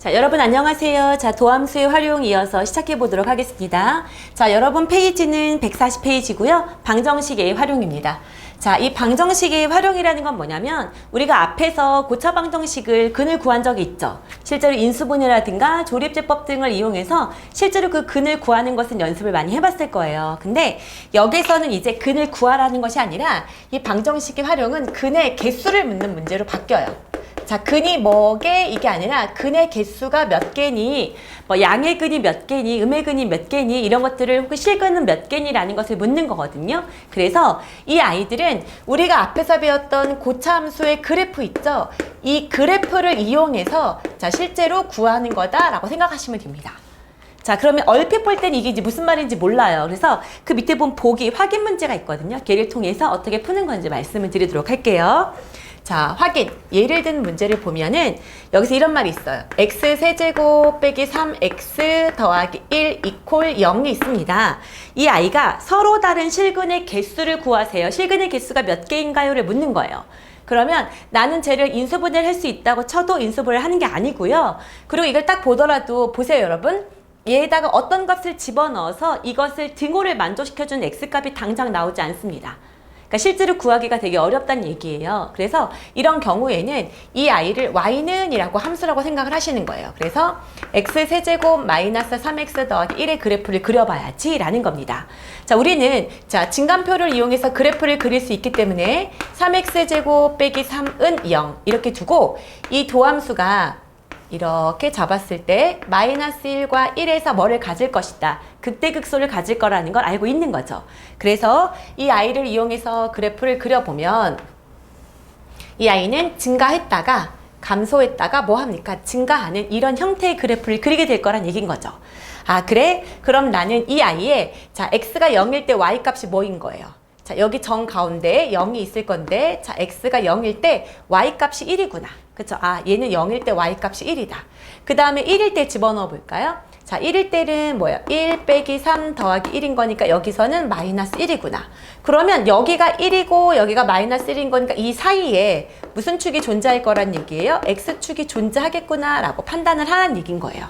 자, 여러분 안녕하세요. 자, 도함수의 활용 이어서 시작해 보도록 하겠습니다. 자, 여러분 페이지는 140페이지고요. 방정식의 활용입니다. 자, 이 방정식의 활용이라는 건 뭐냐면 우리가 앞에서 고차 방정식을 근을 구한 적이 있죠. 실제로 인수분해라든가 조립제법 등을 이용해서 실제로 그 근을 구하는 것은 연습을 많이 해봤을 거예요. 근데 여기서는 이제 근을 구하라는 것이 아니라 이 방정식의 활용은 근의 개수를 묻는 문제로 바뀌어요. 자, 근이 뭐게 이게 아니라 근의 개수가 몇 개니, 뭐 양의 근이 몇 개니, 음의 근이 몇 개니 이런 것들을 혹은 실근은 몇 개니라는 것을 묻는 거거든요. 그래서 이 아이들은 우리가 앞에서 배웠던 고차함수의 그래프 있죠? 이 그래프를 이용해서 자, 실제로 구하는 거다라고 생각하시면 됩니다. 자, 그러면 얼핏 볼 때는 이게 이제 무슨 말인지 몰라요. 그래서 그 밑에 보면 보기, 확인 문제가 있거든요. 걔를 통해서 어떻게 푸는 건지 말씀을 드리도록 할게요. 자, 확인. 예를 든 문제를 보면은 여기서 이런 말이 있어요. x세제곱 빼기 3x 더하기 1 이퀄 0이 있습니다. 이 아이가 서로 다른 실근의 개수를 구하세요. 실근의 개수가 몇 개인가요를 묻는 거예요. 그러면 나는 쟤를 인수분해를 할 수 있다고 쳐도 인수분해를 하는 게 아니고요. 그리고 이걸 딱 보더라도 보세요, 여러분. 얘에다가 어떤 값을 집어넣어서 이것을 등호를 만족시켜주는 x값이 당장 나오지 않습니다. 그러니까 실제로 구하기가 되게 어렵다는 얘기예요. 그래서 이런 경우에는 이 아이를 y는 이라고 함수라고 생각을 하시는 거예요. 그래서 x세제곱 마이너스 3x 더하기 1의 그래프를 그려봐야지 라는 겁니다. 자, 우리는 자, 증간표를 이용해서 그래프를 그릴 수 있기 때문에 3x제곱 빼기 3은 0 이렇게 두고 이 도함수가 이렇게 잡았을 때 마이너스 1과 1에서 뭐를 가질 것이다. 극대극소를 가질 거라는 걸 알고 있는 거죠. 그래서 이 아이를 이용해서 그래프를 그려보면 이 아이는 증가했다가 감소했다가 뭐 합니까? 증가하는 이런 형태의 그래프를 그리게 될 거란 얘기인 거죠. 아, 그래? 그럼 나는 이 아이의 자, x가 0일 때 y 값이 뭐인 거예요? 자, 여기 정 가운데 0이 있을 건데 자, x가 0일 때 y 값이 1이구나. 그쵸? 아, 얘는 0일 때 y 값이 1이다. 그 다음에 1일 때 집어넣어 볼까요? 자, 1일 때는 뭐야? 1 빼기 3 더하기 1인 거니까 여기서는 마이너스 1이구나. 그러면 여기가 1이고 여기가 마이너스 1인 거니까 이 사이에 무슨 축이 존재할 거란 얘기예요? x축이 존재하겠구나 라고 판단을 하는 얘기인 거예요.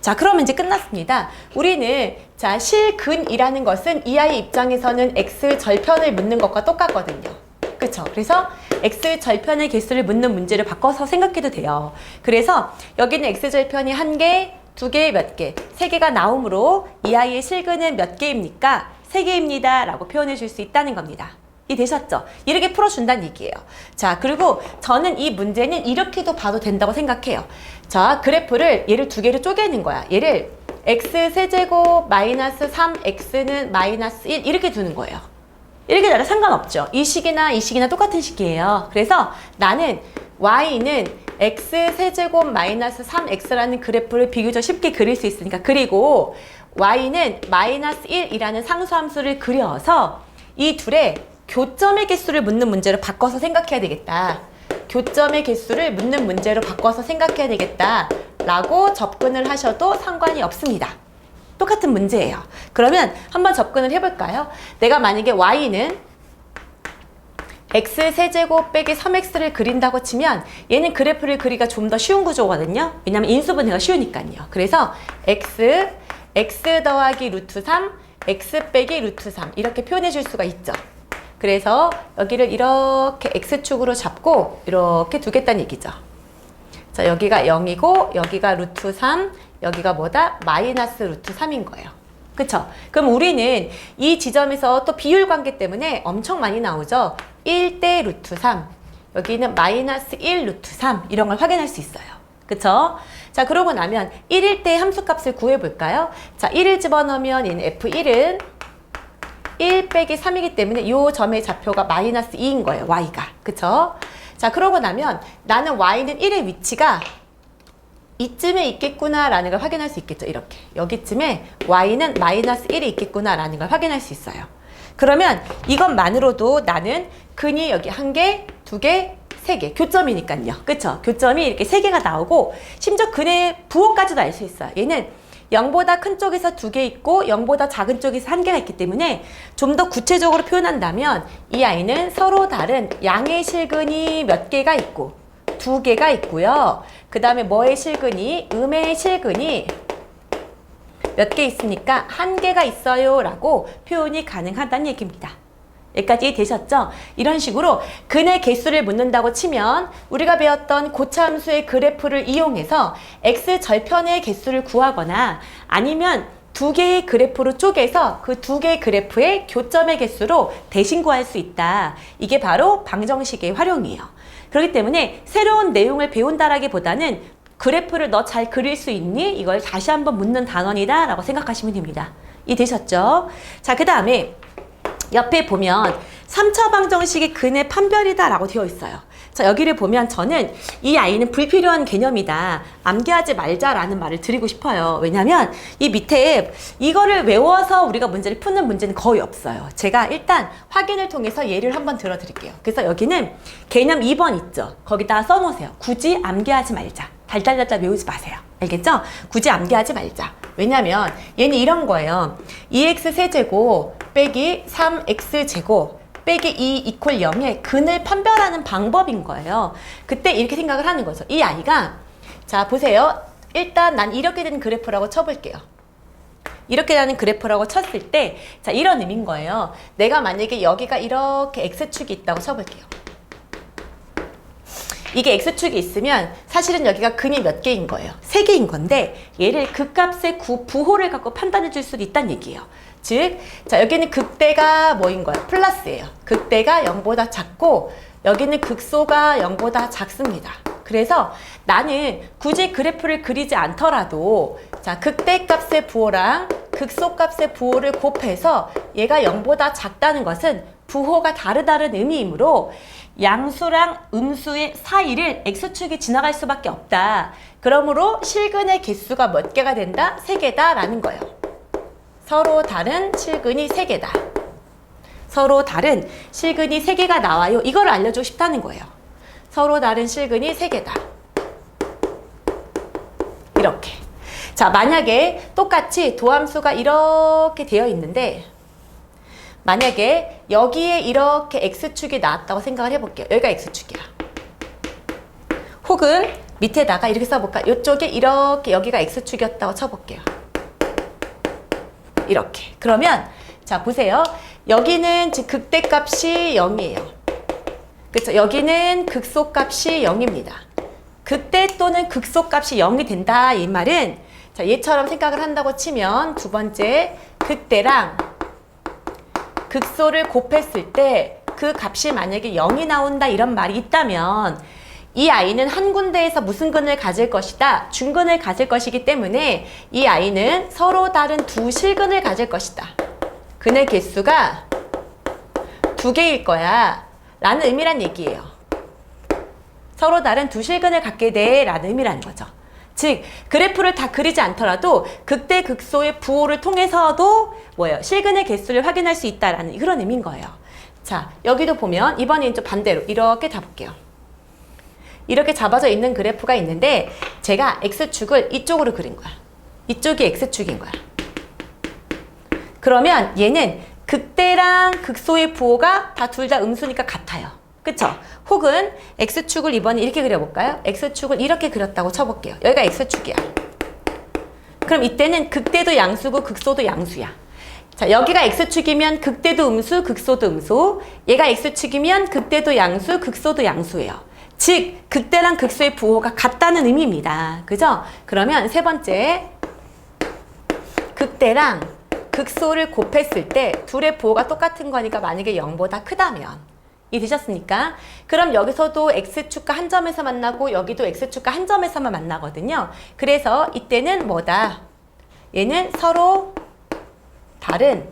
자, 그러면 이제 끝났습니다. 우리는 자, 실근이라는 것은 이 아이 입장에서는 x 절편을 묻는 것과 똑같거든요. 그쵸? 그래서 x 절편의 개수를 묻는 문제를 바꿔서 생각해도 돼요. 그래서 여기는 x 절편이 1개, 2개, 몇 개, 3개가 나오므로 이 아이의 실근은 몇 개입니까? 3개입니다 라고 표현해 줄 수 있다는 겁니다. 이해되셨죠? 이렇게 풀어준다는 얘기예요. 자, 그리고 저는 이 문제는 이렇게도 봐도 된다고 생각해요. 자, 그래프를 얘를 2개로 쪼개는 거야. 얘를 x세제곱 마이너스 3x는 마이너스 1 이렇게 두는 거예요. 이렇게 나랑 상관없죠. 이 식이나 이 식이나 똑같은 식이에요. 그래서 나는 y는 x세제곱 마이너스 3x라는 그래프를 비교적 쉽게 그릴 수 있으니까 그리고 y는 마이너스 1이라는 상수함수를 그려서 이 둘의 교점의 개수를 묻는 문제로 바꿔서 생각해야 되겠다. 교점의 개수를 묻는 문제로 바꿔서 생각해야 되겠다 라고 접근을 하셔도 상관이 없습니다. 똑같은 문제예요. 그러면 한번 접근을 해볼까요? 내가 만약에 y는 x세제곱 빼기 3x를 그린다고 치면 얘는 그래프를 그리기가 좀 더 쉬운 구조거든요. 왜냐면 인수분해가 쉬우니까요. 그래서 x 더하기 루트 3, x 빼기 루트 3 이렇게 표현해 줄 수가 있죠. 그래서 여기를 이렇게 x축으로 잡고 이렇게 두겠다는 얘기죠. 자, 여기가 0이고 여기가 루트 3, 여기가 뭐다? 마이너스 루트 3인 거예요. 그쵸? 그럼 우리는 이 지점에서 또 비율 관계 때문에 엄청 많이 나오죠. 1대 루트 3, 여기는 마이너스 1 루트 3 이런 걸 확인할 수 있어요. 그쵸? 자, 그러고 나면 1일 때 함수값을 구해볼까요? 자, 1을 집어넣으면 얘는 f1은 1 빼기 3이기 때문에 이 점의 좌표가 마이너스 2인 거예요. y가. 그쵸? 자, 그러고 나면 나는 y는 1의 위치가 이쯤에 있겠구나 라는 걸 확인할 수 있겠죠. 이렇게. 여기쯤에 y는 마이너스 1이 있겠구나 라는 걸 확인할 수 있어요. 그러면 이것만으로도 나는 근이 여기 1개, 2개, 3개. 교점이니까요. 그쵸? 교점이 이렇게 3개가 나오고 심지어 근의 부호까지도 알 수 있어요. 얘는 0보다 큰 쪽에서 2개 있고 0보다 작은 쪽에서 1개가 있기 때문에 좀 더 구체적으로 표현한다면 이 아이는 서로 다른 양의 실근이 몇 개가 있고 두 개가 있고요. 그 다음에 뭐의 실근이? 음의 실근이 몇 개 있으니까 한 개가 있어요 라고 표현이 가능하다는 얘기입니다. 여기까지 되셨죠? 이런 식으로 근의 개수를 묻는다고 치면 우리가 배웠던 고차함수의 그래프를 이용해서 x절편의 개수를 구하거나 아니면 두 개의 그래프로 쪼개서 그 두 개의 그래프의 교점의 개수로 대신 구할 수 있다. 이게 바로 방정식의 활용이에요. 그렇기 때문에 새로운 내용을 배운다라기보다는 그래프를 너 잘 그릴 수 있니? 이걸 다시 한번 묻는 단원이다 라고 생각하시면 됩니다. 이해되셨죠? 자, 그 다음에 옆에 보면 3차 방정식의 근의 판별이다 라고 되어 있어요. 자, 여기를 보면 저는 이 아이는 불필요한 개념이다. 암기하지 말자라는 말을 드리고 싶어요. 왜냐면 이 밑에 이거를 외워서 우리가 문제를 푸는 문제는 거의 없어요. 제가 일단 확인을 통해서 예를 한번 들어드릴게요. 그래서 여기는 개념 2번 있죠. 거기다 써놓으세요. 굳이 암기하지 말자. 달달달달 외우지 마세요. 알겠죠? 굳이 암기하지 말자. 왜냐면 얘는 이런 거예요. 2x 세제곱 빼기 3x제곱 빼기 2 이퀄 0의 근을 판별하는 방법인 거예요. 그때 이렇게 생각을 하는 거죠. 이 아이가 자 보세요. 일단 난 이렇게 된 그래프라고 쳐볼게요. 이렇게 되는 그래프라고 쳤을 때 자 이런 의미인 거예요. 내가 만약에 여기가 이렇게 x축이 있다고 쳐볼게요. 이게 x축이 있으면 사실은 여기가 근이 몇 개인 거예요? 3개인 건데 얘를 극값의 부호를 갖고 판단해 줄 수도 있다는 얘기예요. 즉, 자 여기는 극대가 뭐인 거예요? 플러스예요. 극대가 0보다 작고 여기는 극소가 0보다 작습니다. 그래서 나는 굳이 그래프를 그리지 않더라도 자 극대값의 부호랑 극소값의 부호를 곱해서 얘가 0보다 작다는 것은 부호가 다르다는 의미이므로 양수랑 음수의 사이를 x축이 지나갈 수밖에 없다. 그러므로 실근의 개수가 몇 개가 된다? 3개다 라는 거예요. 서로 다른 실근이 3개다. 서로 다른 실근이 3개가 나와요. 이걸 알려주고 싶다는 거예요. 서로 다른 실근이 3개다. 이렇게. 자, 만약에 똑같이 도함수가 이렇게 되어 있는데 만약에 여기에 이렇게 x축이 나왔다고 생각을 해볼게요. 여기가 x축이야. 혹은 밑에다가 이렇게 써볼까? 이쪽에 이렇게 여기가 x축이었다고 쳐볼게요. 이렇게. 그러면 자 보세요. 여기는 즉 극대값이 0이에요. 그렇죠? 여기는 극소값이 0입니다. 극대 또는 극소값이 0이 된다. 이 말은 자 얘처럼 생각을 한다고 치면 두 번째 극대랑 극소를 곱했을 때 그 값이 만약에 0이 나온다 이런 말이 있다면 이 아이는 한 군데에서 무슨 근을 가질 것이다? 중근을 가질 것이기 때문에 이 아이는 서로 다른 두 실근을 가질 것이다. 근의 개수가 2개일 거야 라는 의미란 얘기예요. 서로 다른 두 실근을 갖게 돼 라는 의미라는 거죠. 즉 그래프를 다 그리지 않더라도 극대 극소의 부호를 통해서도 뭐예요? 실근의 개수를 확인할 수 있다라는 그런 의미인 거예요. 자 여기도 보면 이번엔 좀 반대로 이렇게 잡을게요. 이렇게 잡아져 있는 그래프가 있는데 제가 x축을 이쪽으로 그린 거야. 이쪽이 x축인 거야. 그러면 얘는 극대랑 극소의 부호가 다 둘 다 음수니까 같아요. 그쵸? 혹은 x축을 이번에 이렇게 그려볼까요? x축을 이렇게 그렸다고 쳐볼게요. 여기가 x축이야. 그럼 이때는 극대도 양수고 극소도 양수야. 자, 여기가 x축이면 극대도 음수, 극소도 음수. 얘가 x축이면 극대도 양수, 극소도 양수예요. 즉, 극대랑 극소의 부호가 같다는 의미입니다. 그죠? 그러면 세 번째, 극대랑 극소를 곱했을 때 둘의 부호가 똑같은 거니까 만약에 0보다 크다면 이해되셨습니까? 그럼 여기서도 x축과 한 점에서 만나고 여기도 x축과 한 점에서만 만나거든요. 그래서 이때는 뭐다? 얘는 서로 다른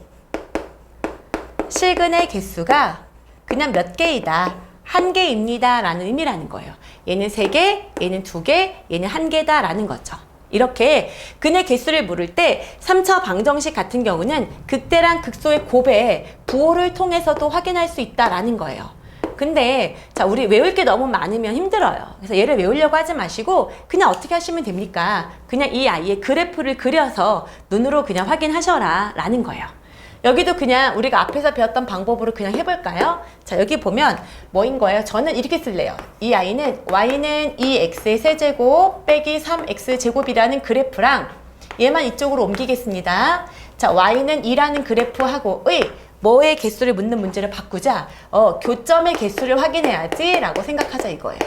실근의 개수가 그냥 몇 개이다. 1개입니다. 라는 의미라는 거예요. 얘는 3개, 얘는 2개, 얘는 1개다. 라는 거죠. 이렇게 근의 개수를 물을 때 3차 방정식 같은 경우는 극대랑 극소의 곱의 부호를 통해서도 확인할 수 있다라는 거예요. 근데 자 우리 외울 게 너무 많으면 힘들어요. 그래서 얘를 외우려고 하지 마시고 그냥 어떻게 하시면 됩니까? 그냥 이 아이의 그래프를 그려서 눈으로 그냥 확인하셔라 라는 거예요. 여기도 그냥 우리가 앞에서 배웠던 방법으로 그냥 해볼까요? 자, 여기 보면 뭐인 거예요? 저는 이렇게 쓸래요. 이 y는 2x의 세제곱 빼기 3x 제곱이라는 그래프랑 얘만 이쪽으로 옮기겠습니다. 자, y는 2라는 그래프하고의 뭐의 개수를 묻는 문제를 바꾸자. 교점의 개수를 확인해야지 라고 생각하자 이거예요.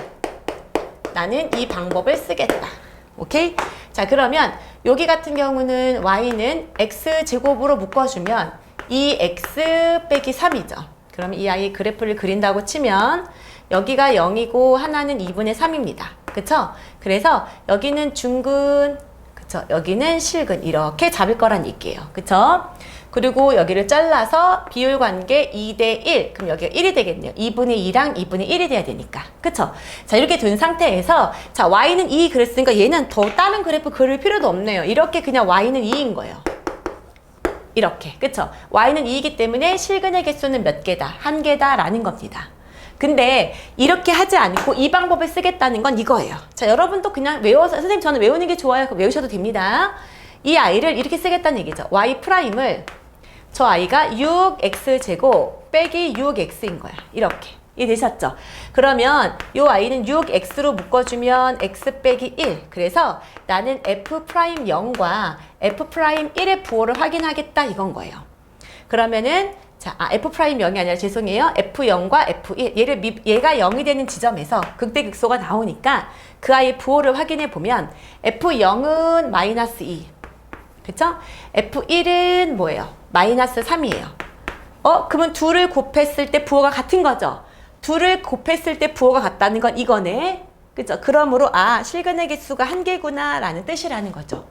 나는 이 방법을 쓰겠다. 오케이? 자, 그러면 여기 같은 경우는 y는 x제곱으로 묶어주면 2x 빼기 3이죠. 그럼 이 아이의 그래프를 그린다고 치면 여기가 0이고 하나는 2분의 3입니다. 그쵸? 그래서 여기는 중근, 그쵸? 여기는 실근 이렇게 잡을 거란 얘기예요. 그쵸? 그리고 여기를 잘라서 비율 관계 2대 1. 그럼 여기가 1이 되겠네요. 2분의 2랑 2분의 1이 돼야 되니까. 그쵸? 자, 이렇게 둔 상태에서 자, y는 2 그랬으니까 얘는 더 다른 그래프 그릴 필요도 없네요. 이렇게 그냥 y는 2인 거예요. 이렇게. 그쵸? y는 2이기 때문에 실근의 개수는 몇 개다? 한 개다 라는 겁니다. 근데 이렇게 하지 않고 이 방법을 쓰겠다는 건 이거예요. 자, 여러분도 그냥 외워서, 선생님 저는 외우는 게 좋아요. 외우셔도 됩니다. 이 아이를 이렇게 쓰겠다는 얘기죠. y 프라임을 저 아이가 6x제곱 빼기 6x인 거야. 이렇게. 이해되셨죠? 그러면 이 아이는 6x로 묶어주면 x 빼기 1. 그래서 나는 f'0과 f'1의 부호를 확인하겠다 이건 거예요. 그러면은 자, f'0이 아니라 죄송해요. f0과 f1. 얘가 0이 되는 지점에서 극대극소가 나오니까 그 아이의 부호를 확인해 보면 f0은 마이너스 2. 그쵸? f1은 뭐예요? 마이너스 3이에요. 그러면 둘을 곱했을 때 부호가 같은 거죠? 둘을 곱했을 때 부호가 같다는 건 이거네. 그죠? 그러므로 실근의 개수가 한 개구나 라는 뜻이라는 거죠.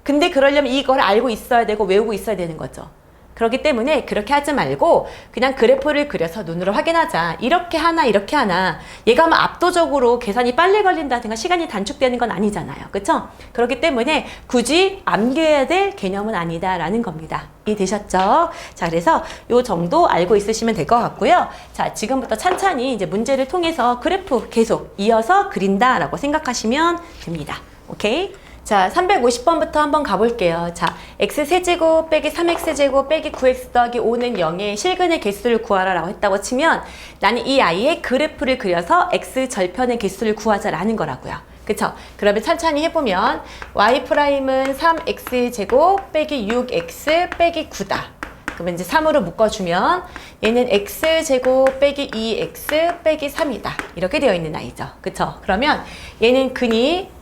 근데 그러려면 이걸 알고 있어야 되고 외우고 있어야 되는 거죠. 그렇기 때문에 그렇게 하지 말고 그냥 그래프를 그려서 눈으로 확인하자. 이렇게 하나 이렇게 하나. 얘가 뭐 압도적으로 계산이 빨리 걸린다든가 시간이 단축되는 건 아니잖아요. 그쵸? 그렇기 때문에 굳이 암기해야 될 개념은 아니다라는 겁니다. 이해되셨죠? 자, 그래서 요 정도 알고 있으시면 될 것 같고요. 자, 지금부터 찬찬히 이제 문제를 통해서 그래프 계속 이어서 그린다라고 생각하시면 됩니다. 오케이? 자, 350번부터 한번 가볼게요. 자, x세제곱 빼기 3x제곱 빼기 9x 더하기 5는 0의 실근의 개수를 구하라 라고 했다고 치면 나는 이 아이의 그래프를 그려서 x절편의 개수를 구하자라는 거라고요. 그쵸? 그러면 천천히 해보면 y''은 3x제곱 빼기 6x 빼기 9다. 그러면 이제 3으로 묶어주면 얘는 x제곱 빼기 2x 빼기 3이다. 이렇게 되어 있는 아이죠. 그쵸? 그러면 얘는 근이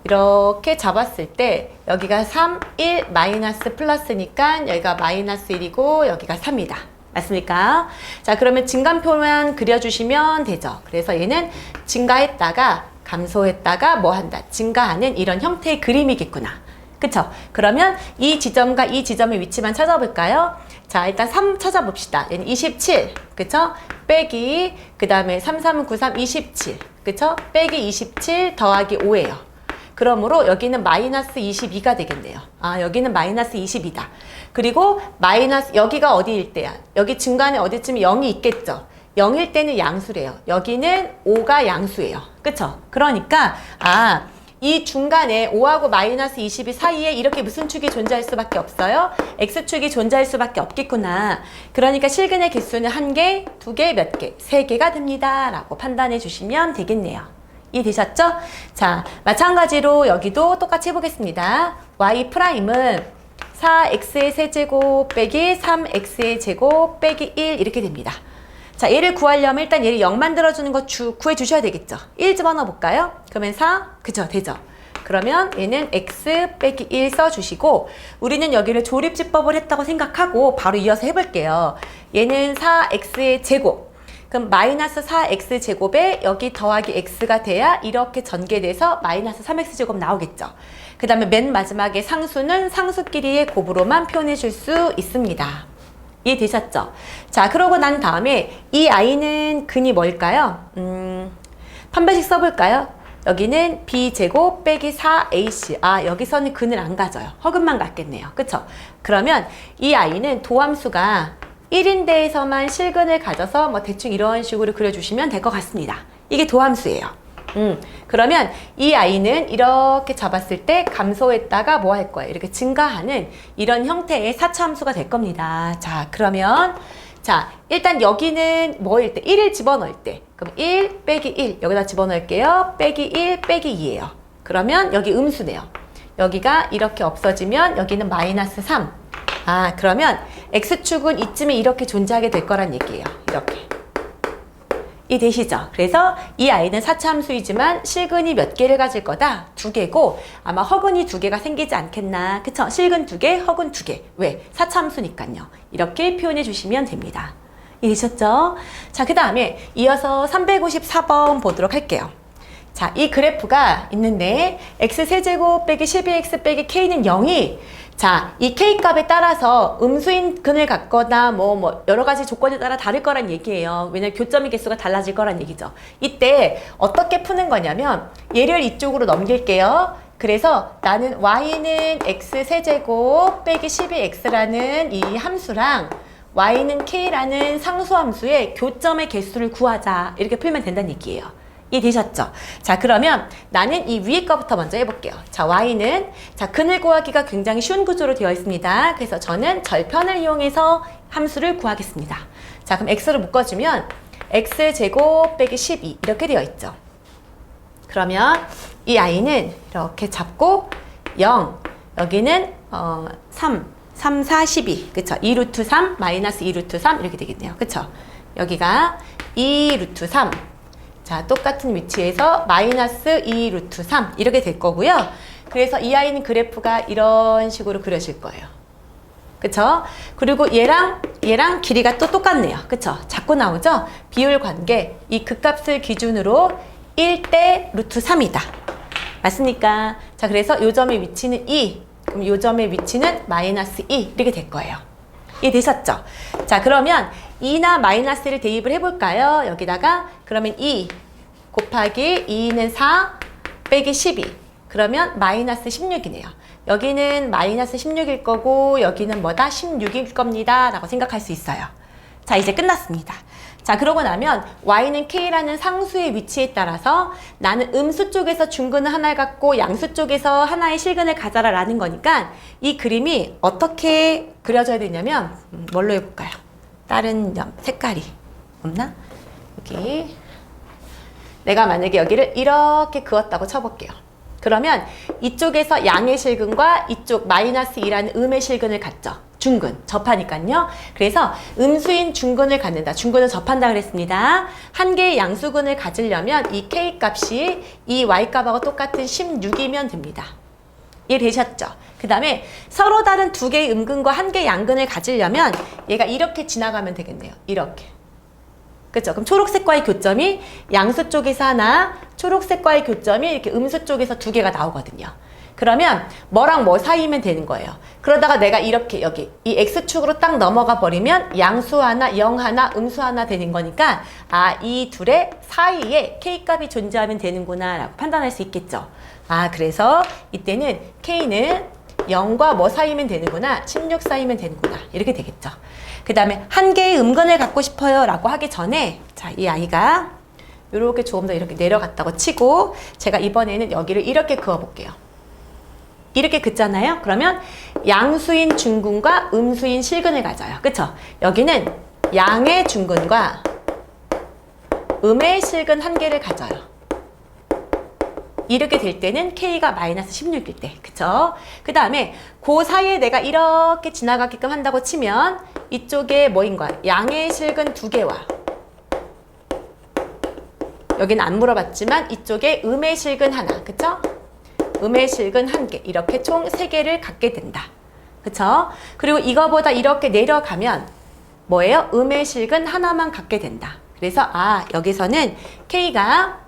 이렇게 잡았을 때 여기가 3, 1, 마이너스 플러스니까 여기가 마이너스 1이고 여기가 3이다. 맞습니까? 자, 그러면 증감표만 그려주시면 되죠. 그래서 얘는 증가했다가 감소했다가 뭐 한다? 증가하는 이런 형태의 그림이겠구나. 그쵸? 그러면 이 지점과 이 지점의 위치만 찾아볼까요? 자, 일단 3 찾아봅시다. 얘는 27. 그쵸? 빼기 그 다음에 3, 3은 9, 3, 27. 그쵸? 빼기 27 더하기 5예요. 그러므로 여기는 마이너스 22가 되겠네요. 여기는 마이너스 22다. 그리고 마이너스 여기가 어디일 때야? 여기 중간에 어디쯤 0이 있겠죠? 0일 때는 양수래요. 여기는 5가 양수예요. 그쵸? 그러니까 이 중간에 5하고 마이너스 22 사이에 이렇게 무슨 축이 존재할 수밖에 없어요? x축이 존재할 수밖에 없겠구나. 그러니까 실근의 개수는 1개, 2개, 몇 개? 3개가 됩니다. 라고 판단해 주시면 되겠네요. 이해되셨죠? 자, 마찬가지로 여기도 똑같이 해보겠습니다. y''은 4x의 세제곱 빼기 3x의 제곱 빼기 1 이렇게 됩니다. 자, 얘를 구하려면 일단 얘를 0 만들어주는 거 구해주셔야 되겠죠? 1 집어넣어 볼까요? 그러면 4, 그죠? 되죠? 그러면 얘는 x 빼기 1 써주시고 우리는 여기를 조립지법을 했다고 생각하고 바로 이어서 해볼게요. 얘는 4x의 제곱. 그럼 마이너스 4x제곱에 여기 더하기 x가 돼야 이렇게 전개돼서 마이너스 3x제곱 나오겠죠. 그 다음에 맨 마지막에 상수는 상수끼리의 곱으로만 표현해 줄 수 있습니다. 이해되셨죠? 자, 그러고 난 다음에 이 아이는 근이 뭘까요? 판별식 써볼까요? 여기는 b제곱 빼기 4ac. 여기서는 근을 안 가져요. 허근만 갖겠네요. 그쵸? 그러면 이 아이는 도함수가 1인대에서만 실근을 가져서 뭐 대충 이런 식으로 그려주시면 될 것 같습니다. 이게 도함수예요. 그러면 이 아이는 이렇게 잡았을 때 감소했다가 뭐 할 거예요? 이렇게 증가하는 이런 형태의 사차함수가 될 겁니다. 자, 그러면 자, 일단 여기는 뭐일 때? 1을 집어넣을 때. 그럼 1 빼기 1 여기다 집어넣을게요. 빼기 1 빼기 2예요. 그러면 여기 음수네요. 여기가 이렇게 없어지면 여기는 마이너스 3. 아, 그러면 X축은 이쯤에 이렇게 존재하게 될 거란 얘기예요. 이렇게. 이해되시죠? 그래서 이 아이는 사차함수이지만 실근이 몇 개를 가질 거다? 2개고 아마 허근이 2개가 생기지 않겠나? 그쵸? 실근 2개, 허근 2개. 왜? 사차함수니까요. 이렇게 표현해 주시면 됩니다. 이해되셨죠? 자, 그 다음에 이어서 354번 보도록 할게요. 자, 이 그래프가 있는데 x세제곱 빼기 12x 빼기 k는 0이 자, 이 k값에 따라서 음수인 근을 갖거나 뭐 여러 가지 조건에 따라 다를 거란 얘기예요. 왜냐면 교점의 개수가 달라질 거란 얘기죠. 이때 어떻게 푸는 거냐면 얘를 이쪽으로 넘길게요. 그래서 나는 y는 x세제곱 빼기 12x라는 이 함수랑 y는 k라는 상수함수의 교점의 개수를 구하자. 이렇게 풀면 된다는 얘기예요. 이해되셨죠? 자, 그러면 나는 이 위에 거부터 먼저 해볼게요. 자, y는 자, 근을 구하기가 굉장히 쉬운 구조로 되어 있습니다. 그래서 저는 절편을 이용해서 함수를 구하겠습니다. 자, 그럼 x를 묶어주면 x제곱 빼기 12 이렇게 되어 있죠. 그러면 이 i는 이렇게 잡고 0 여기는 3 4, 12 그쵸? 2루트 3 마이너스 2루트 3 이렇게 되겠네요. 그쵸? 여기가 2루트 3 자, 똑같은 위치에서 마이너스 2루트 3 이렇게 될 거고요. 그래서 이 아이는 그래프가 이런 식으로 그려질 거예요. 그쵸? 그리고 얘랑 길이가 또 똑같네요. 그쵸? 자꾸 나오죠? 비율 관계, 이 극값을 기준으로 1대 루트 3이다. 맞습니까? 자, 그래서 요 점의 위치는 2, 그럼 요 점의 위치는 마이너스 2 이렇게 될 거예요. 이해되셨죠? 자, 그러면 2나 마이너스를 대입을 해볼까요? 여기다가 그러면 2 곱하기 2는 4 빼기 12 그러면 마이너스 16이네요. 여기는 마이너스 16일 거고 여기는 뭐다? 16일 겁니다 라고 생각할 수 있어요. 자, 이제 끝났습니다. 자, 그러고 나면 y는 k라는 상수의 위치에 따라서 나는 음수 쪽에서 중근을 하나를 갖고 양수 쪽에서 하나의 실근을 가져라 라는 거니까 이 그림이 어떻게 그려져야 되냐면 뭘로 해볼까요? 다른 색깔이 없나? 여기 내가 만약에 여기를 이렇게 그었다고 쳐볼게요. 그러면 이쪽에서 양의 실근과 이쪽 마이너스 2라는 음의 실근을 갖죠. 중근, 접하니까요. 그래서 음수인 중근을 갖는다. 중근을 접한다 그랬습니다. 한 개의 양수근을 가지려면 이 k값이 이 y값하고 똑같은 16이면 됩니다. 이해되셨죠? 그 다음에 서로 다른 두 개의 음근과 한 개의 양근을 가지려면 얘가 이렇게 지나가면 되겠네요. 이렇게. 그쵸? 그럼 초록색과의 교점이 양수 쪽에서 하나, 초록색과의 교점이 이렇게 음수 쪽에서 두 개가 나오거든요. 그러면 뭐랑 뭐 사이면 되는 거예요. 그러다가 내가 이렇게 여기 이 x축으로 딱 넘어가 버리면 양수 하나, 0 하나, 음수 하나 되는 거니까 아, 이 둘의 사이에 k값이 존재하면 되는구나 라고 판단할 수 있겠죠. 아, 그래서 이때는 k는 0과 뭐 사이면 되는구나, 16 사이면 되는구나 이렇게 되겠죠. 그 다음에 한 개의 음근을 갖고 싶어요 라고 하기 전에 자, 이 아이가 이렇게 조금 더 이렇게 내려갔다고 치고 제가 이번에는 여기를 이렇게 그어볼게요. 이렇게 긋잖아요. 그러면 양수인 중근과 음수인 실근을 가져요. 그쵸? 여기는 양의 중근과 음의 실근 한 개를 가져요. 이렇게 될 때는 K가 마이너스 16일 때. 그쵸? 그 다음에 그 사이에 내가 이렇게 지나가게끔 한다고 치면 이쪽에 뭐인 거야? 양의 실근 두 개와 여기는 안 물어봤지만 이쪽에 음의 실근 하나. 그쵸? 음의 실근 한 개. 이렇게 총 3개를 갖게 된다. 그쵸? 그리고 이거보다 이렇게 내려가면 뭐예요? 음의 실근 하나만 갖게 된다. 그래서 아, 여기서는 K가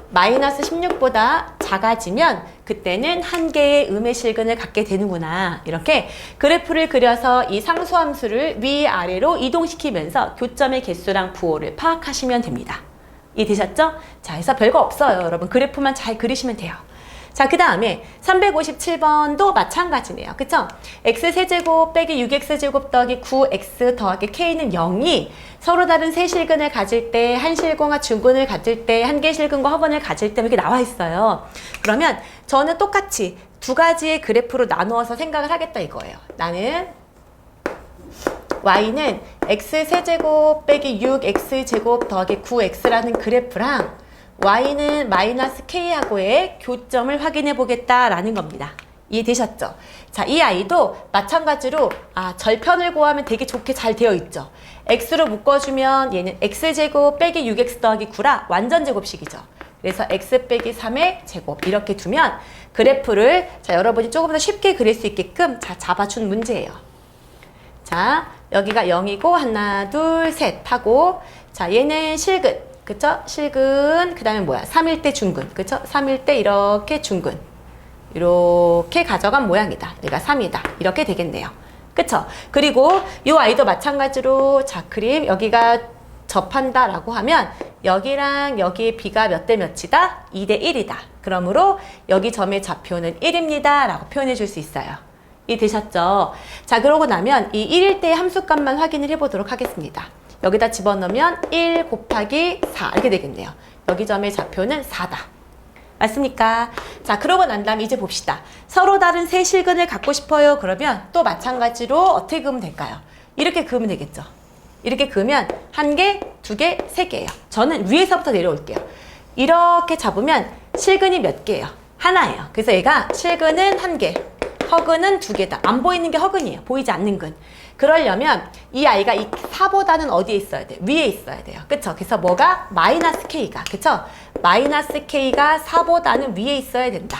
마이너스 16보다 작아지면 그때는 한 개의 음의 실근을 갖게 되는구나. 이렇게 그래프를 그려서 이 상수함수를 위아래로 이동시키면서 교점의 개수랑 부호를 파악하시면 됩니다. 이해되셨죠? 자, 그래서 별거 없어요. 여러분 그래프만 잘 그리시면 돼요. 자, 그 다음에 357번도 마찬가지네요. 그쵸? x세제곱 빼기 6x제곱 더하기 9x 더하기 k는 0이 서로 다른 세 실근을 가질 때, 한 실근과 중근을 가질 때, 한 개 실근과 허근을 가질 때 이렇게 나와 있어요. 그러면 저는 똑같이 두 가지의 그래프로 나누어서 생각을 하겠다 이거예요. 나는 y는 x세제곱 빼기 6x제곱 더하기 9x라는 그래프랑 y는 마이너스 k하고의 교점을 확인해 보겠다라는 겁니다. 이해되셨죠? 자, 이 아이도 마찬가지로 절편을 구하면 되게 좋게 잘 되어 있죠. x로 묶어주면 얘는 x제곱 빼기 6x 더하기 9라 완전 제곱식이죠. 그래서 x 빼기 3의 제곱 이렇게 두면 그래프를 자 여러분이 조금 더 쉽게 그릴 수 있게끔 자 잡아준 문제예요. 자, 여기가 0이고 하나 둘 셋 하고 자 얘는 실근 그쵸? 실근 그 다음에 뭐야? 3일 때 중근 그쵸? 3일 때 이렇게 중근 이렇게 가져간 모양이다. 얘가 3이다. 이렇게 되겠네요. 그쵸? 그리고 이 아이도 마찬가지로 자 그림 여기가 접한다 라고 하면 여기랑 여기의 비가 몇 대 몇이다? 2대 1이다. 그러므로 여기 점의 좌표는 1입니다 라고 표현해 줄 수 있어요. 이해되셨죠? 자 그러고 나면 이 1일 때의 함수값만 확인을 해 보도록 하겠습니다. 여기다 집어넣으면 1 곱하기 4 이렇게 되겠네요. 여기 점의 좌표는 4다. 맞습니까? 자 그러고 난 다음에 이제 봅시다. 서로 다른 세 실근을 갖고 싶어요. 그러면 또 마찬가지로 어떻게 그으면 될까요? 이렇게 그으면 되겠죠. 이렇게 그으면 한 개, 두 개, 세 개예요. 저는 위에서부터 내려올게요. 이렇게 잡으면 실근이 몇 개예요? 하나예요. 그래서 얘가 실근은 한 개, 허근은 두 개다. 안 보이는 게 허근이에요. 보이지 않는 근. 그러려면 이 아이가 이 4보다는 어디에 있어야 돼요? 위에 있어야 돼요. 그쵸? 그래서 뭐가? 마이너스 K가. 그쵸? 마이너스 K가 4보다는 위에 있어야 된다.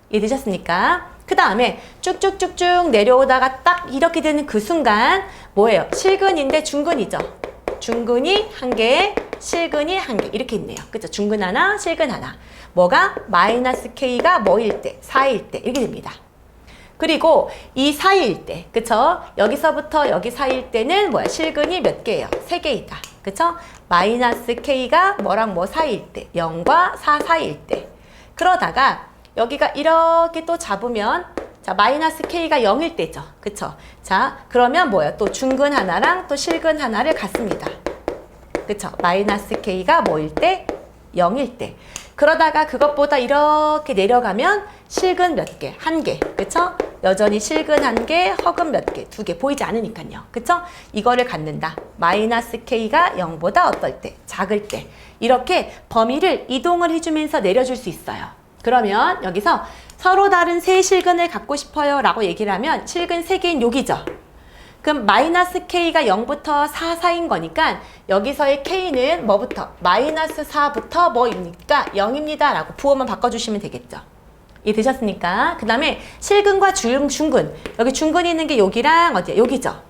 이해되셨습니까? 그 다음에 쭉쭉쭉쭉 내려오다가 딱 이렇게 되는 그 순간 뭐예요? 실근인데 중근이죠. 중근이 한 개, 실근이 한 개 이렇게 있네요. 그쵸? 중근 하나, 실근 하나. 뭐가? 마이너스 K가 뭐일 때? 4일 때 이렇게 됩니다. 그리고 이 사이일 때, 그쵸? 여기서부터 여기 사이일 때는 뭐야? 실근이 몇 개예요? 3개이다. 그쵸? 마이너스 K가 뭐랑 뭐 사이일 때, 0과 4 사이일 때. 그러다가 여기가 이렇게 또 잡으면 자, 마이너스 K가 0일 때죠. 그쵸? 자, 그러면 뭐예요? 또 중근 하나랑 또 실근 하나를 갖습니다. 그쵸? 마이너스 K가 뭐일 때? 0일 때. 그러다가 그것보다 이렇게 내려가면 실근 몇 개? 한 개. 그쵸? 여전히 실근 한 개, 허근 몇 개? 두 개. 보이지 않으니까요. 그쵸? 이거를 갖는다. 마이너스 K가 0보다 어떨 때? 작을 때. 이렇게 범위를 이동을 해주면서 내려줄 수 있어요. 그러면 여기서 서로 다른 세 실근을 갖고 싶어요 라고 얘기를 하면 실근 3개인 여기죠. 그럼 마이너스 K가 0부터 4 사이인 거니까 여기서의 K는 뭐부터? 마이너스 4부터 뭐입니까? 0입니다 라고 부호만 바꿔주시면 되겠죠. 이해되셨습니까? 그 다음에 실근과 중근. 여기 중근이 있는 게 여기랑 어디야? 여기죠.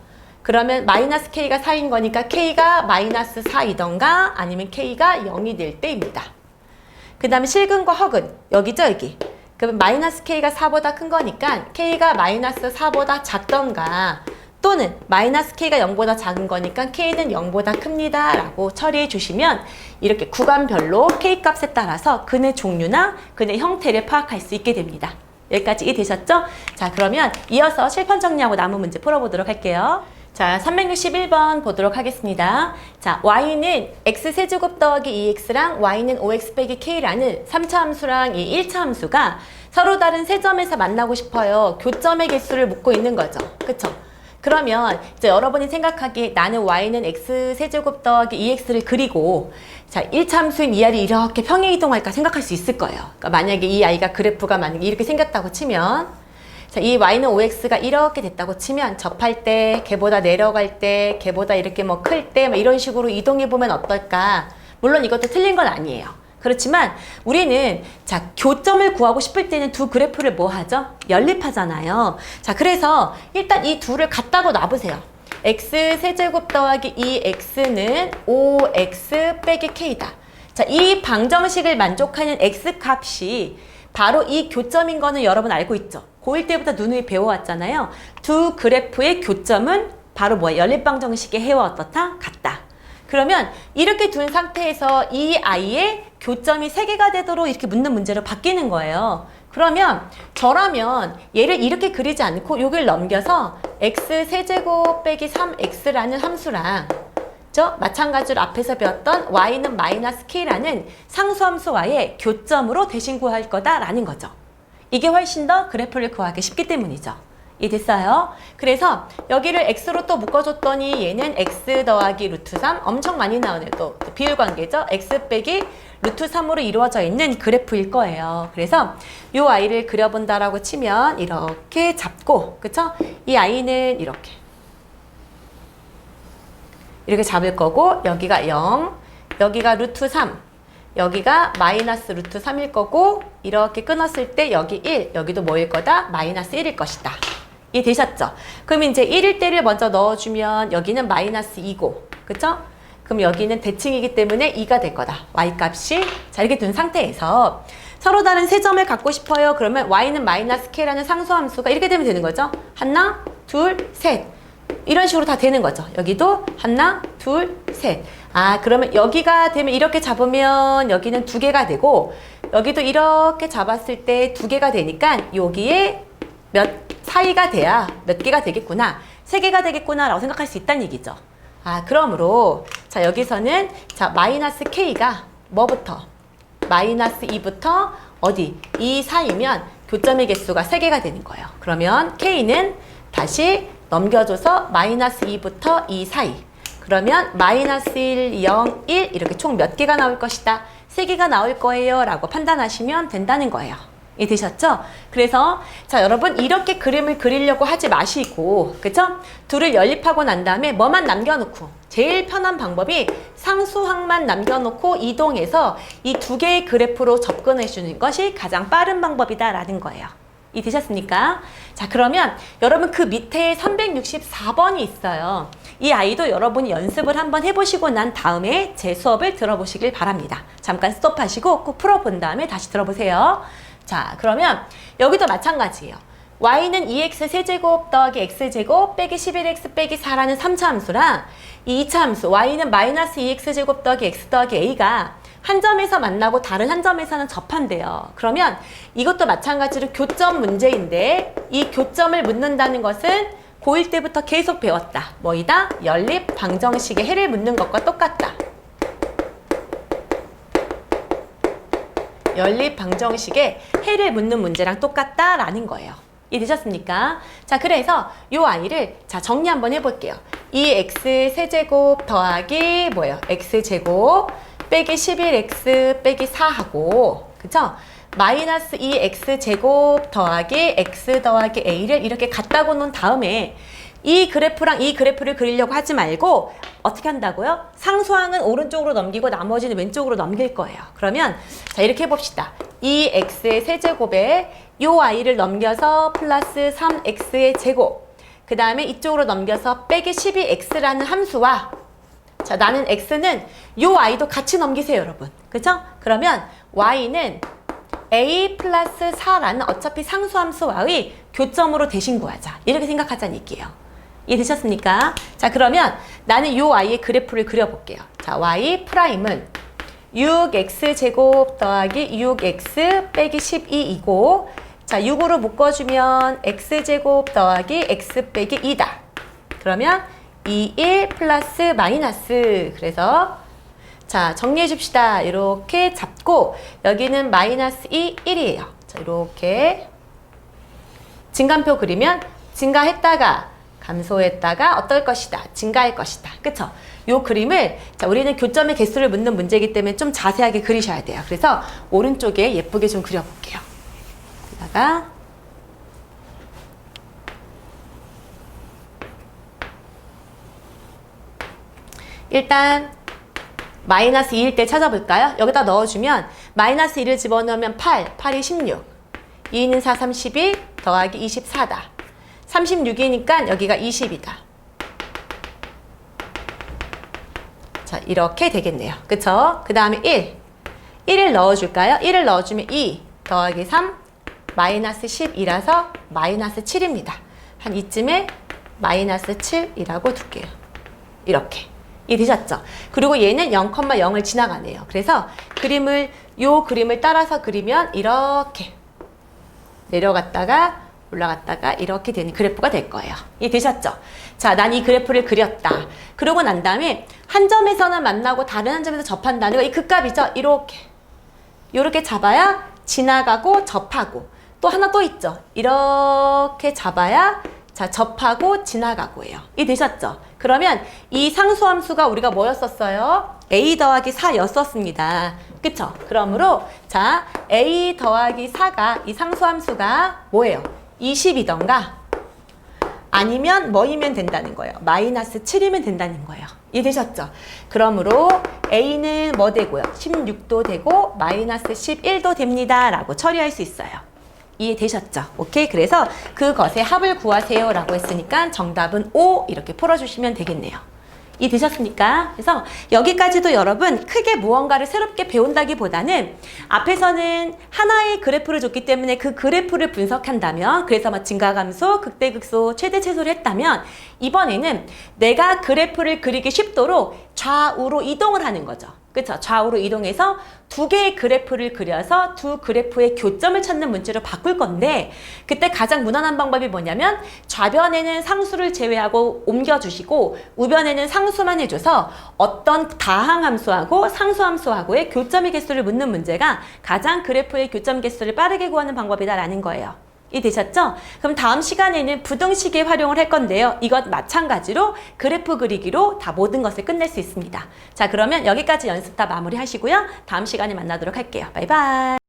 그러면 마이너스 K가 4인 거니까 K가 마이너스 4이던가 아니면 K가 0이 될 때입니다. 그 다음에 실근과 허근. 여기죠, 여기. 그러면 마이너스 K가 4보다 큰 거니까 K가 마이너스 4보다 작던가 또는 마이너스 K가 0보다 작은 거니까 K는 0보다 큽니다 라고 처리해 주시면 이렇게 구간별로 K 값에 따라서 근의 종류나 근의 형태를 파악할 수 있게 됩니다. 여기까지 이해되셨죠? 자 그러면 이어서 실판 정리하고 남은 문제 풀어보도록 할게요. 자 361번 보도록 하겠습니다. 자 y는 x세제곱 더하기 2x랑 y는 5x 빼기 k라는 3차 함수랑 이 1차 함수가 서로 다른 세 점에서 만나고 싶어요. 교점의 개수를 묻고 있는 거죠. 그쵸? 그러면 이제 여러분이 생각하기에 나는 y는 x세제곱 더하기 2x를 그리고 자 1차 함수인 이 아이를 이렇게 평행 이동할까 생각할 수 있을 거예요. 그러니까 만약에 이 아이가 그래프가 만약에 이렇게 생겼다고 치면 자, 이 y는 5x가 이렇게 됐다고 치면 접할 때, 걔보다 내려갈 때, 걔보다 이렇게 뭐 클 때 뭐 이런 식으로 이동해 보면 어떨까? 물론 이것도 틀린 건 아니에요. 그렇지만 우리는 자 교점을 구하고 싶을 때는 두 그래프를 뭐 하죠? 연립하잖아요. 자 그래서 일단 이 둘을 갖다고 놔보세요. x세제곱 더하기 2x는 5x 빼기 k다. 자, 이 방정식을 만족하는 x값이 바로 이 교점인 거는 여러분 알고 있죠? 고1 때부터 누누이 배워왔잖아요. 두 그래프의 교점은 바로 뭐야? 연립방정식의 해와 어떻다? 같다. 그러면 이렇게 둔 상태에서 이 아이의 교점이 3개가 되도록 이렇게 묻는 문제로 바뀌는 거예요. 그러면 저라면 얘를 이렇게 그리지 않고 여기를 넘겨서 x세제곱 빼기 3x라는 함수랑 마찬가지로 앞에서 배웠던 y는 마이너스 k라는 상수함수와의 교점으로 대신 구할 거다라는 거죠. 이게 훨씬 더 그래프를 구하기 쉽기 때문이죠. 이해됐어요? 그래서 여기를 x로 또 묶어줬더니 얘는 x 더하기 루트 3 엄청 많이 나오네요. 또 비율관계죠. x 빼기 루트 3으로 이루어져 있는 그래프일 거예요. 그래서 이 아이를 그려본다라고 치면 이렇게 잡고 그쵸? 이 아이는 이렇게 잡을 거고 여기가 0, 여기가 루트 3, 여기가 마이너스 루트 3일 거고 이렇게 끊었을 때 여기 1, 여기도 뭐일 거다? 마이너스 1일 것이다. 이해되셨죠? 그럼 이제 1일 때를 먼저 넣어주면 여기는 마이너스 2고 그쵸? 그럼 여기는 대칭이기 때문에 2가 될 거다. y값이 자 이렇게 둔 상태에서 서로 다른 세 점을 갖고 싶어요. 그러면 y는 마이너스 k라는 상수함수가 이렇게 되면 되는 거죠. 하나, 둘, 셋 이런 식으로 다 되는 거죠. 여기도 하나, 둘, 셋. 아 그러면 여기가 되면 이렇게 잡으면 여기는 2개가 되고 여기도 이렇게 잡았을 때 2개가 되니까 여기에 몇 사이가 돼야 몇 개가 되겠구나 3개가 되겠구나 라고 생각할 수 있다는 얘기죠. 아 그러므로 자 여기서는 자 마이너스 k가 뭐부터 마이너스 2부터 어디 2 사이면 교점의 개수가 3개가 되는 거예요. 그러면 k는 다시 넘겨줘서 마이너스 2부터 2 사이 그러면 마이너스 1, 0, 1 이렇게 총 몇 개가 나올 것이다 3개가 나올 거예요 라고 판단하시면 된다는 거예요. 이해되셨죠? 그래서 자 여러분 이렇게 그림을 그리려고 하지 마시고 그쵸? 둘을 연립하고 난 다음에 뭐만 남겨놓고 제일 편한 방법이 상수항만 남겨놓고 이동해서 이 2개의 그래프로 접근해 주는 것이 가장 빠른 방법이다 라는 거예요. 이해되셨습니까? 자 그러면 여러분 그 밑에 364번이 있어요. 이 아이도 여러분이 연습을 한번 해보시고 난 다음에 제 수업을 들어보시길 바랍니다. 잠깐 스톱하시고 꼭 풀어본 다음에 다시 들어보세요. 자 그러면 여기도 마찬가지예요. y는 2x 세제곱 더하기 x제곱 빼기 11x 빼기 4라는 3차 함수랑 이 2차 함수 y는 마이너스 2x 제곱 더하기 x 더하기 a가 한 점에서 만나고 다른 한 점에서는 접한대요. 그러면 이것도 마찬가지로 교점 문제인데 이 교점을 묻는다는 것은 고1 때부터 계속 배웠다. 뭐이다? 연립 방정식의 해를 묻는 것과 똑같다. 연립 방정식의 해를 묻는 문제랑 똑같다라는 거예요. 이해되셨습니까? 자, 그래서 이 아이를 자 정리 한번 해볼게요. 2x 세제곱 더하기 뭐예요? x제곱 빼기 11x 빼기 4하고 그쵸? 마이너스 2x제곱 더하기 x 더하기 a를 이렇게 갖다고 놓은 다음에 이 그래프랑 이 그래프를 그리려고 하지 말고 어떻게 한다고요? 상수항은 오른쪽으로 넘기고 나머지는 왼쪽으로 넘길 거예요. 그러면 자 이렇게 해봅시다. 2x의 세제곱에 이 i를 넘겨서 플러스 3x의 제곱 그 다음에 이쪽으로 넘겨서 빼기 12x라는 함수와 자 나는 x는 이 i도 같이 넘기세요 여러분. 그쵸? 그러면 y는 a 플러스 4라는 어차피 상수함수와의 교점으로 대신 구하자. 이렇게 생각하자는 얘기예요. 이해되셨습니까? 자 그러면 나는 이 y의 그래프를 그려볼게요. 자 y 프라임은 6x제곱 더하기 6x 빼기 12이고 자 6으로 묶어주면 x제곱 더하기 x 빼기 2다. 그러면 21 플러스 마이너스 그래서 자 정리해 줍시다. 이렇게 잡고 여기는 마이너스 2, 1이에요. 자 이렇게 증가표 그리면 증가했다가 감소했다가 어떨 것이다. 증가할 것이다. 그쵸? 요 그림을 자 우리는 교점의 개수를 묻는 문제이기 때문에 좀 자세하게 그리셔야 돼요. 그래서 오른쪽에 예쁘게 좀 그려볼게요. 여기다가 일단 마이너스 2일 때 찾아볼까요? 여기다 넣어주면 마이너스 1을 집어넣으면 8, 8이 16 2는 4, 32 더하기 24다 36이니까 여기가 20이다 자 이렇게 되겠네요. 그쵸? 그 다음에 1을 넣어줄까요? 1을 넣어주면 2 더하기 3 마이너스 12라서 마이너스 7입니다. 한 이쯤에 마이너스 7이라고 둘게요. 이렇게 이해되셨죠? 그리고 얘는 0,0을 지나가네요. 그래서 요 그림을 따라서 그리면 이렇게 내려갔다가 올라갔다가 이렇게 되는 그래프가 될 거예요. 이해되셨죠? 자, 난 이 그래프를 그렸다. 그러고 난 다음에 한 점에서는 만나고 다른 한 점에서 접한다는 거, 이 극값이죠? 이렇게 잡아야 지나가고 접하고, 또 하나 또 있죠? 이렇게 잡아야 자, 접하고 지나가고예요. 이해되셨죠? 그러면 이 상수함수가 우리가 뭐였었어요? a 더하기 4였었습니다. 그쵸? 그러므로 자, a 더하기 4가 이 상수함수가 뭐예요? 20이던가 아니면 뭐이면 된다는 거예요? 마이너스 7이면 된다는 거예요. 이해되셨죠? 그러므로 a는 뭐 되고요? 16도 되고 마이너스 11도 됩니다. 라고 처리할 수 있어요. 이해되셨죠? 오케이? 그래서 그것의 합을 구하세요 라고 했으니까 정답은 5 이렇게 풀어주시면 되겠네요. 이해되셨습니까? 그래서 여기까지도 여러분 크게 무언가를 새롭게 배운다기보다는 앞에서는 하나의 그래프를 줬기 때문에 그 그래프를 분석한다면, 그래서 막 증가감소, 극대극소, 최대 최소를 했다면, 이번에는 내가 그래프를 그리기 쉽도록 좌우로 이동을 하는 거죠. 그쵸? 좌우로 이동해서 두 개의 그래프를 그려서 두 그래프의 교점을 찾는 문제로 바꿀 건데, 그때 가장 무난한 방법이 뭐냐면 좌변에는 상수를 제외하고 옮겨주시고 우변에는 상수만 해줘서 어떤 다항함수하고 상수함수하고의 교점의 개수를 묻는 문제가 가장 그래프의 교점 개수를 빠르게 구하는 방법이다라는 거예요. 이해되셨죠? 그럼 다음 시간에는 부등식의 활용을 할 건데요. 이것 마찬가지로 그래프 그리기로 다 모든 것을 끝낼 수 있습니다. 자, 그러면 여기까지 연습 다 마무리 하시고요. 다음 시간에 만나도록 할게요. 바이바이.